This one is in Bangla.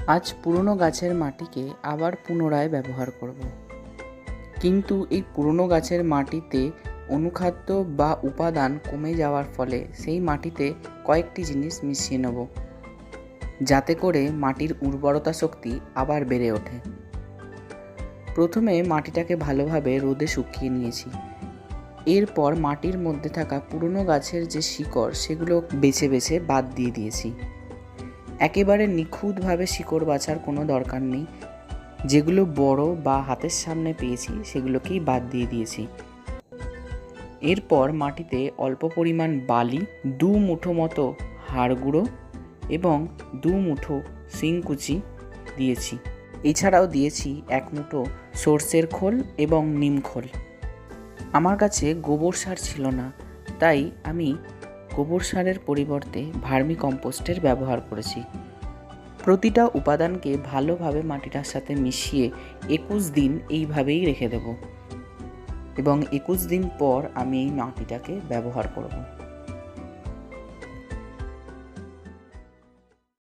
আজ পুরনো গাছের মাটিকে আবার পুনরায় ব্যবহার করব। কিন্তু এই পুরনো গাছের মাটিতে অনুখাদ্য বা উপাদান কমে যাওয়ার ফলে সেই মাটিতে কয়েকটি জিনিস মিশিয়ে নেব, যাতে করে মাটির উর্বরতা শক্তি আবার বেড়ে ওঠে। প্রথমে মাটিটাকে ভালোভাবে রোদে শুকিয়ে নিয়েছি। এরপর মাটির মধ্যে থাকা পুরনো গাছের যে শিকড়, সেগুলো বেছে বেছে বাদ দিয়ে দিয়েছি। একেবারে নিখুঁতভাবে শিকড় বাছার কোনো দরকার নেই। যেগুলো বড় বা হাতের সামনে পেয়েছি সেগুলোকেই বাদ দিয়ে দিয়েছি। এরপর মাটিতে অল্প পরিমাণ বালি, 2 মুঠো মতো হাড় গুঁড়ো এবং 2 মুঠো শিংকুচি দিয়েছি। এছাড়াও দিয়েছি 1 মুঠো সর্ষের খোল এবং নিম খোল। আমার কাছে গোবর সার ছিল না, তাই আমি গোবর সারের পরিবর্তে ভার্মি কম্পোস্টের ব্যবহার করেছি। প্রতিটা উপাদানকে ভালোভাবে মাটিটার সাথে মিশিয়ে 21 দিন এইভাবেই রেখে দেব এবং 21 দিন পর আমি এই মাটিটাকে ব্যবহার করব।